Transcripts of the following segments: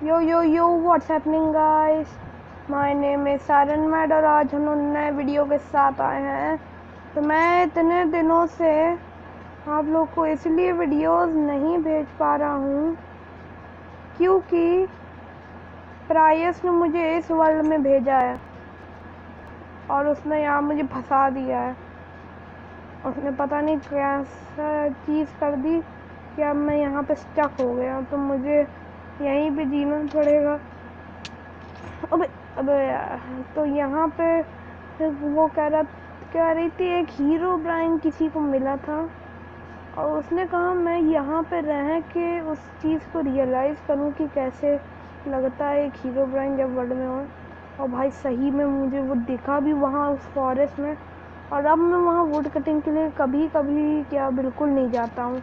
Yo what's happening guys. My name is Saran mad और आज हम नए वीडियो के साथ आए हैं। तो मैं इतने दिनों से आप लोग को इसलिए वीडियोस नहीं भेज पा रहा हूँ क्योंकि प्रायस ने मुझे इस वर्ल्ड में भेजा है और उसने यहाँ मुझे फंसा दिया है। उसने पता नहीं कैसा चीज़ कर दी कि अब मैं यहाँ पे स्टक हो गया, तो मुझे यहीं पे जीना पड़ेगा। अबे यार, तो यहाँ पे वो कह रही थी एक हीरो ब्राइन किसी को मिला था और उसने कहा मैं यहाँ पे रह के उस चीज़ को रियलाइज़ करूँ कि कैसे लगता है एक हीरो ब्राइन जब वर्ल्ड में हो। और भाई सही में मुझे वो दिखा भी वहाँ उस फॉरेस्ट में, और अब मैं वहाँ वुड कटिंग के लिए कभी कभी क्या बिल्कुल नहीं जाता हूँ।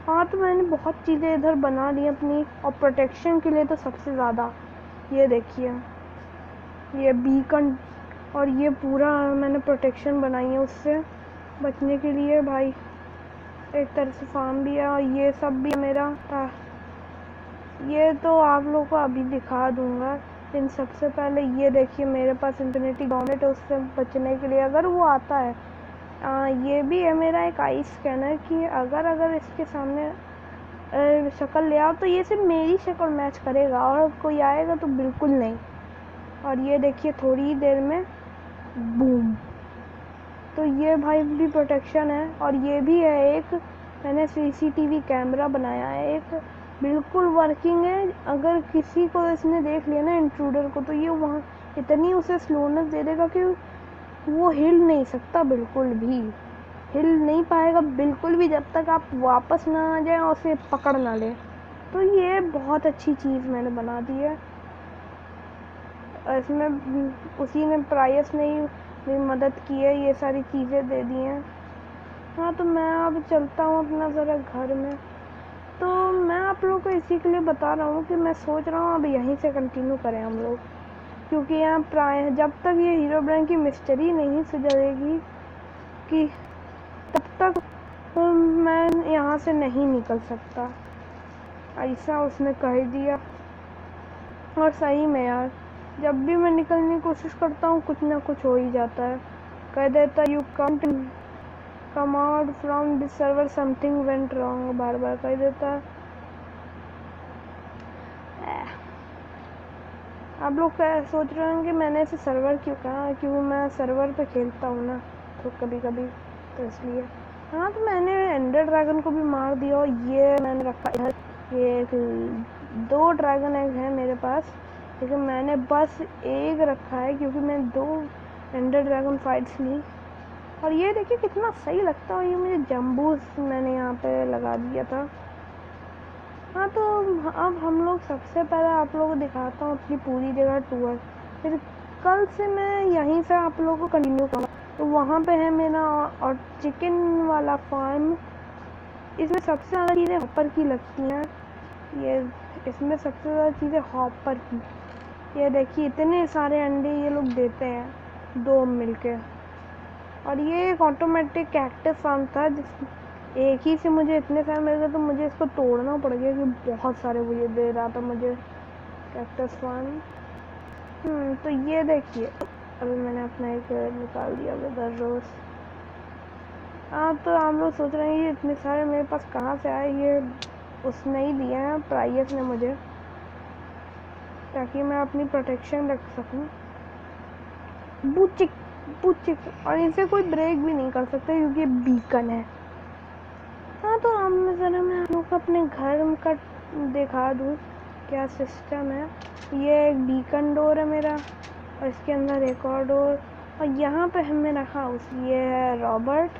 हाँ, तो मैंने बहुत चीज़ें इधर बना ली अपनी, और प्रोटेक्शन के लिए तो सबसे ज़्यादा ये देखिए, ये बीकन और ये पूरा मैंने प्रोटेक्शन बनाई है उससे बचने के लिए। भाई एक तरह से फार्म भी है और ये सब भी मेरा ये तो आप लोगों को अभी दिखा दूंगा। इन सबसे पहले ये देखिए, मेरे पास इन्फिनिटी गॉर्मेट है उससे बचने के लिए अगर वो आता है। ये भी है मेरा एक आई स्कैनर कि अगर इसके सामने शक्ल ले आओ तो ये सिर्फ मेरी शक्ल मैच करेगा और कोई आएगा तो बिल्कुल नहीं। और ये देखिए थोड़ी ही देर में बूम। तो ये भाई भी प्रोटेक्शन है। और ये भी है एक, मैंने सीसीटीवी कैमरा बनाया है, एक बिल्कुल वर्किंग है। अगर किसी को इसने देख लिया ना इंट्रूडर को, तो ये वहाँ इतनी उसे स्लोनेस दे देगा कि वो हिल नहीं सकता, बिल्कुल भी हिल नहीं पाएगा बिल्कुल भी, जब तक आप वापस ना आ जाए और उसे पकड़ ना ले। तो ये बहुत अच्छी चीज़ मैंने बना दी है। इसमें उसी ने प्रायस ने ही मेरी मदद की है, ये सारी चीज़ें दे दी हैं। हाँ, तो मैं अब चलता हूँ अपना ज़रा घर में। तो मैं आप लोगों को इसी के लिए बता रहा हूँ कि मैं सोच रहा हूँ अब यहीं से कंटिन्यू करें हम लोग, क्योंकि यहाँ जब तक ये हीरो ब्रांड की मिस्ट्री नहीं सुलझेगी कि तब तक मैं यहाँ से नहीं निकल सकता, ऐसा उसने कह दिया। और सही में यार, जब भी मैं निकलने की कोशिश करता हूँ कुछ ना कुछ हो ही जाता है। कह देता you can't come out from this server, something went wrong, बार बार कह देता है। आप लोग सोच रहे होंगे मैंने इसे सर्वर क्यों कहा, क्योंकि मैं सर्वर पे खेलता हूँ ना तो कभी कभी, तो इसलिए। हाँ, तो मैंने एंडर ड्रैगन को भी मार दिया और ये मैंने रखा इधर। ये 2 ड्रैगन एग हैं मेरे पास, लेकिन मैंने बस एक रखा है क्योंकि मैं 2 एंडर ड्रैगन फाइट्स ली। और ये देखिए कितना सही लगता है, ये मुझे जम्बूस मैंने यहाँ पे लगा दिया था। हाँ, तो अब हम लोग सबसे पहले आप लोगों को दिखाता हूँ अपनी पूरी जगह टूर। फिर कल से मैं यहीं से आप लोगों को कंटिन्यू करूँगा। तो वहाँ पे है मेरा और चिकन वाला फार्म। इसमें सबसे ज़्यादा चीज़ें हॉपर की लगती हैं। ये इसमें सबसे ज़्यादा चीज़ें हॉपर की, ये देखिए इतने सारे अंडे ये लोग देते हैं 2 मिलके। और ये एक ऑटोमेटिक कैक्टस फार्म था, जिस एक ही से मुझे इतने सारे मिल गए, तो मुझे इसको तोड़ना पड़ गया क्योंकि बहुत सारे वो ये दे रहा था मुझे कैक्टस फार्म। तो ये देखिए अभी मैंने अपना एक निकाल दिया वेदर रोज। तो आप लोग सोच रहे हैं ये इतने सारे मेरे पास कहाँ से आए। ये उसने ही दिए हैं, प्राइस ने मुझे, ताकि मैं अपनी प्रोटेक्शन रख सकूँ। बुचिक बुचिक, और इसे कोई ब्रेक भी नहीं कर सकता क्योंकि बीकन है। हाँ, तो अब ज़रा मैं आप लोग को अपने घर का दिखा दूँ क्या सिस्टम है। ये एक बीकन डोर है मेरा, और इसके अंदर एक और डोर, और यहाँ पे है मेरा हाउस। ये है रॉबर्ट,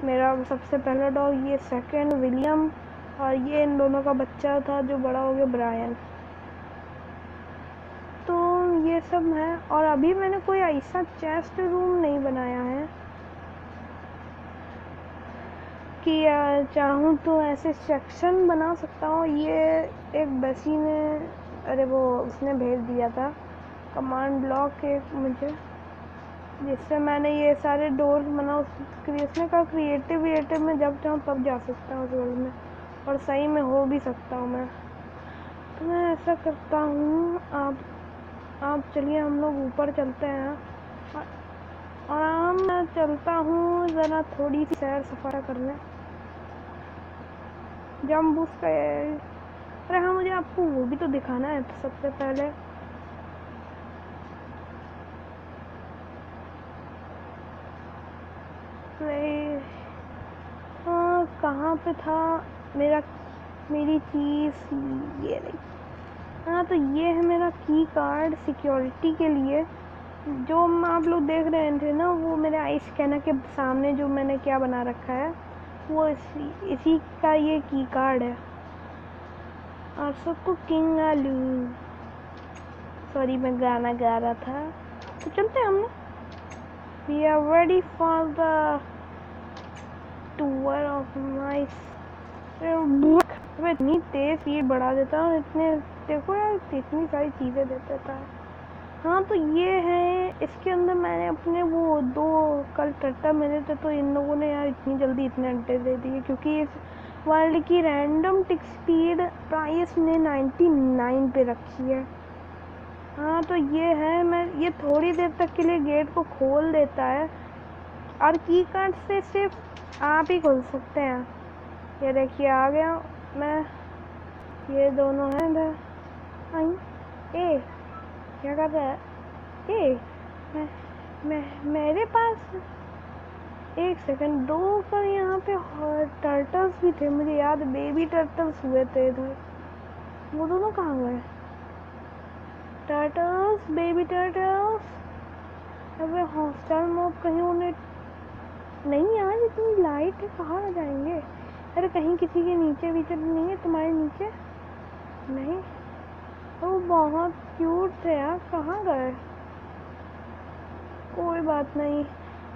मेरा सबसे पहला डॉग, ये सेकंड विलियम, और ये इन दोनों का बच्चा था जो बड़ा हो गया ब्रायन। तो ये सब है। और अभी मैंने कोई ऐसा चेस्ट रूम नहीं बनाया है कि चाहूँ तो ऐसे सेक्शन बना सकता हूँ। ये एक बसी ने, अरे वो उसने भेज दिया था कमांड ब्लॉक एक मुझे, जिससे मैंने ये सारे डोर्स बना। उसने कहा क्रिएटिव में जब चाहूँ तब जा सकता हूँ उस वर्ल्ड में, और सही में हो भी सकता हूँ मैं। तो मैं ऐसा करता हूँ, आप चलिए हम लोग ऊपर चलते हैं और मैं चलता हूँ ज़रा थोड़ी सी सैर सफारा करने। जंप बूस्ट अरे हाँ, मुझे आपको वो भी तो दिखाना है तो सबसे पहले। हाँ, कहाँ पे था मेरी चीज़? ये रही। हाँ, तो ये है मेरा की कार्ड सिक्योरिटी के लिए। जो आप लोग देख रहे थे ना, वो मेरे आई स्कैनर के सामने जो मैंने क्या बना रखा है, वो इसी का ये की कार्ड है। आप सबको किंग आलू, सॉरी मैं गाना गा रहा था। तो चलते हैं हम। We are ready for the tour of my. मैं इतनी तेज स्पीड बढ़ा देता हूँ, इतने देखो यार, इतनी सारी चीज़ें दे देता है। हाँ, तो ये है, इसके अंदर मैंने अपने वो 2 कल टट्टा मिले थे, तो इन लोगों ने यार इतनी जल्दी इतने अंडे दे दिए, क्योंकि इस वर्ल्ड की रैंडम टिक स्पीड प्राइस ने 99 पे रखी है। हाँ, तो ये है, मैं ये थोड़ी देर तक के लिए गेट को खोल देता है, और की कार्ड से सिर्फ आप ही खोल सकते हैं। ये देखिए आ गया मैं। ये दोनों हैं इधर। आई ए, क्या कर रहा है? ए, मेरे पास एक सेकंड दो पर यहाँ पे टर्टल्स भी थे, मुझे याद, बेबी टर्टल्स हुए थे इधर। वो दोनों कहाँ गए? Turtles, baby turtles. अबे हॉस्टल मॉब कहीं उन्हें नहीं, यार इतनी लाइट है, कहाँ आ जाएंगे? अरे कहीं किसी के नीचे बीचे नहीं है? तुम्हारे नीचे नहीं? वो बहुत क्यूट थे यार, कहाँ गए? कोई बात नहीं,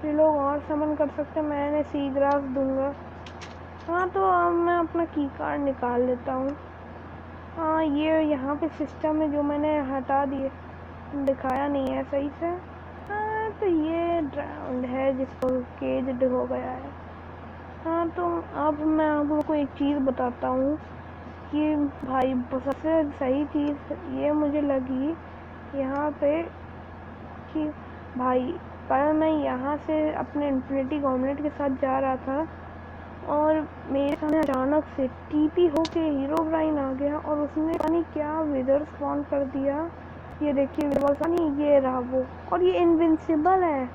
ये लोग और समन कर सकते, मैंने सी ग्रास दूंगा। हाँ, तो अब मैं अपना की कार्ड निकाल लेता हूँ। हाँ, ये यहाँ पे सिस्टम है जो मैंने हटा दिए, दिखाया नहीं है सही से। हाँ, तो ये ड्राउंड है जिसको केज्ड हो गया है। हाँ, तो अब मैं आप लोगों को एक चीज़ बताता हूँ कि भाई सबसे सही चीज़ ये मुझे लगी यहाँ पे कि भाई, पर मैं यहाँ से अपने इन्फिनिटी गॉर्मेंट के साथ जा रहा था और मेरे सामने अचानक से टीपी होके हीरोब्राइन आ गया और उसने पता नहीं क्या विदर स्पॉन कर दिया। ये देखिए ये रहा वो, और ये इनविंसिबल है।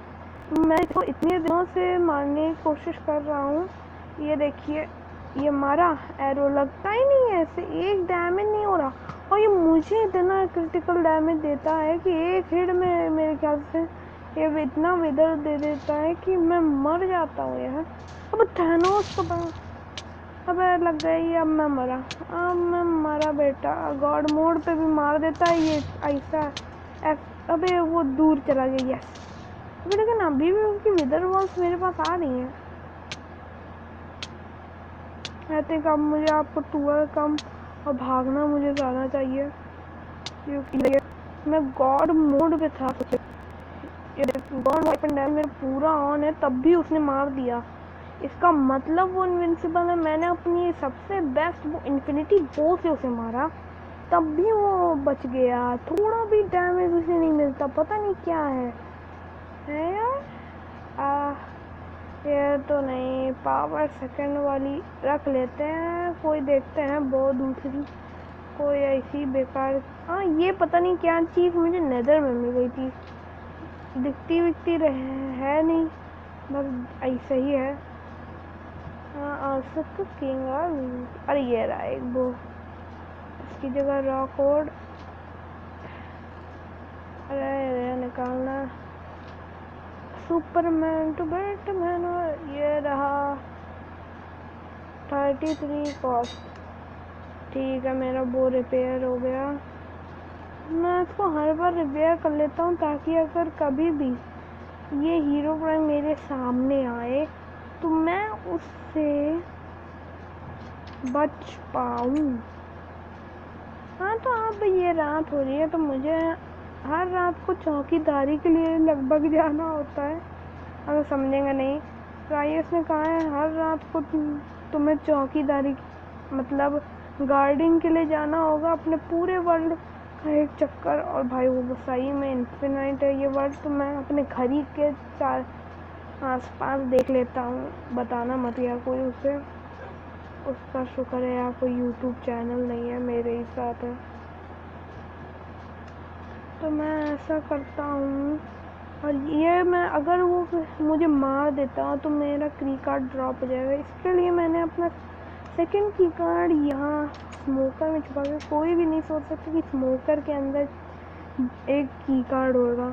मैं इसको इतने दिनों से मारने की कोशिश कर रहा हूँ। ये देखिए, ये मारा, एरो लगता ही नहीं है, ऐसे एक डैमेज नहीं हो रहा, और ये मुझे इतना क्रिटिकल डैमेज देता है कि एक हिट में मेरे ख्याल से ये इतना विदर दे देता है कि मैं मर जाता हूँ यार। अब थैनोस को अब लग गई, अब मैं मरा बेटा। गॉड मोड पे भी मार देता है ये ऐसा। अबे वो दूर चला गया। यस, अभी लेकिन अभी भी उसकी विदर वॉल्स मेरे पास आ रही हैं। आई थिंक अब मुझे आपको टूर कम और भागना मुझे ज़्यादा चाहिए, क्योंकि मैं गॉड मोड पे था। गॉड वेपन डैमेज मेरा पूरा ऑन है, तब भी उसने मार दिया। इसका मतलब वो इनविंसिबल है। मैंने अपनी सबसे बेस्ट वो इन्फिनिटी बो से उसे मारा, तब भी वो बच गया। थोड़ा भी डैमेज उसे नहीं मिलता, पता नहीं क्या है यार। ये तो नहीं, पावर सेकंड वाली रख लेते हैं, कोई देखते हैं वो दूसरी कोई ऐसी बेकार। हाँ, ये पता नहीं क्या चीज़ मुझे नज़र में मिल गई थी, दिखती विकती है नहीं, बस ऐसा ही है। हाँ, किंग। अरे ये रहा एक वो, इसकी जगह रॉ कोड। अरे निकालना सुपरमैन टू बैटमैन, और ये रहा 33 कॉस्ट। ठीक है, मेरा वो रिपेयर हो गया। मैं इसको हर बार रिपेयर कर लेता हूँ ताकि अगर कभी भी ये हीरोब्राइन मेरे सामने आए तो मैं उससे बच पाऊँ। हाँ, तो अब ये रात हो रही है तो मुझे हर रात को चौकीदारी के लिए लगभग जाना होता है। अगर समझेंगे नहीं, राइस ने कहा है हर रात को तुम्हें चौकीदारी, मतलब गार्डिंग के लिए जाना होगा अपने पूरे वर्ल्ड का एक चक्कर। और भाई वो सही में इन्फिनाइट है ये वर्ल्ड, तो मैं अपने घर ही के चार आसपास देख लेता हूँ। बताना मत यार कोई उसे, उसका शुक्र है यार कोई यूट्यूब चैनल नहीं है मेरे ही साथ है। तो मैं ऐसा करता हूँ, और ये मैं अगर वो मुझे मार देता हूँ तो मेरा की कार्ड ड्रॉप हो जाएगा। इसके लिए मैंने अपना सेकंड की कार्ड यहाँ स्मोकर में छुपा के, कोई भी नहीं सोच सकता कि स्मोकर के अंदर एक की कार्ड होगा।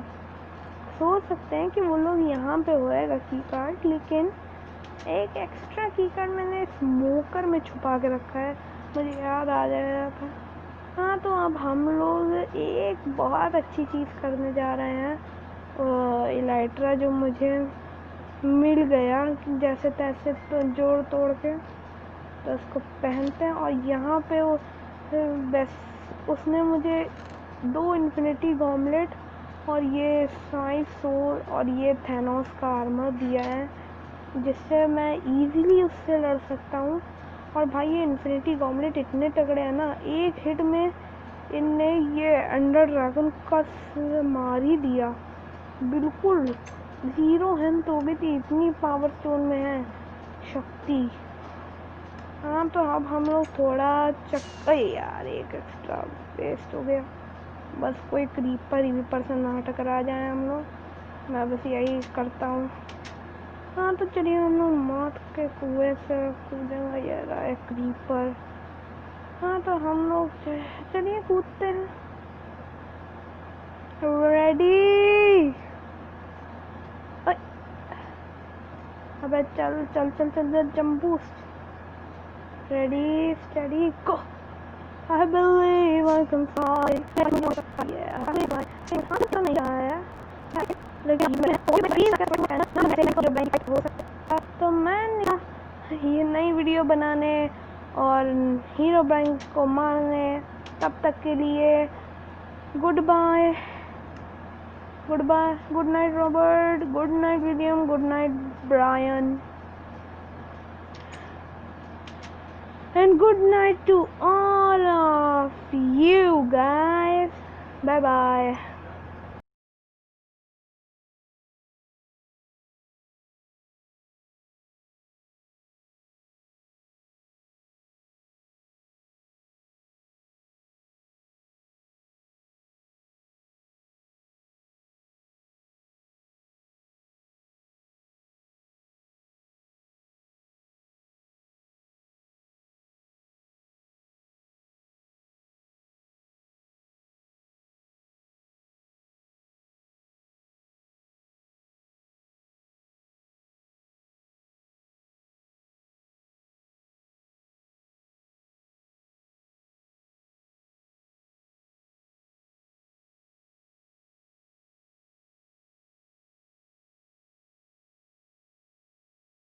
सोच सकते हैं कि वो लोग यहाँ पे होएगा की कार्ड, लेकिन एक एक्स्ट्रा की कार्ड मैंने स्मोकर में छुपा के रखा है, मुझे याद आ जाएगा था। हाँ तो अब हम लोग एक बहुत अच्छी चीज़ करने जा रहे हैं। इलाइट्रा जो मुझे मिल गया जैसे तैसे तो जोड़ तोड़ के, तो उसको पहनते हैं। और यहाँ पे वो बस उसने मुझे 2 इन्फिनिटी गॉमलेट और ये साइज सोल और ये थैनोस का आर्मर दिया है, जिससे मैं इजीली उससे लड़ सकता हूँ। और भाई ये इन्फिनिटी गॉमलेट इतने तगड़े हैं ना, एक हिट में इनने ये अंडर ड्रैगन का मार ही दिया, बिल्कुल 0 है तो भी थी, इतनी पावर स्टोन में है शक्ति। हाँ तो अब हम लोग थोड़ा यार एक एक्स्ट्रा वेस्ट हो गया, बस कोई क्रीपर वीपर से ना टकरा जाए हम लोग, मैं बस यही करता हूँ। हाँ तो चलिए हम लोग मौत के कुएं से कूदेंगे, ये रहा है क्रीपर। हाँ तो हम लोग चलिए कूदते हैं। रेडी, अबे चल चल चल चल चल जंबू। Ready, steady, go! I believe I can fly. Yeah, I believe I नहीं रहा है, लेकिन तो मैंने ये नई वीडियो बनाने और हीरो बैंक को मारने, तब तक के लिए goodbye, goodbye, good night Robert, good night William, good night Brian, and good night to all of you guys. Bye bye.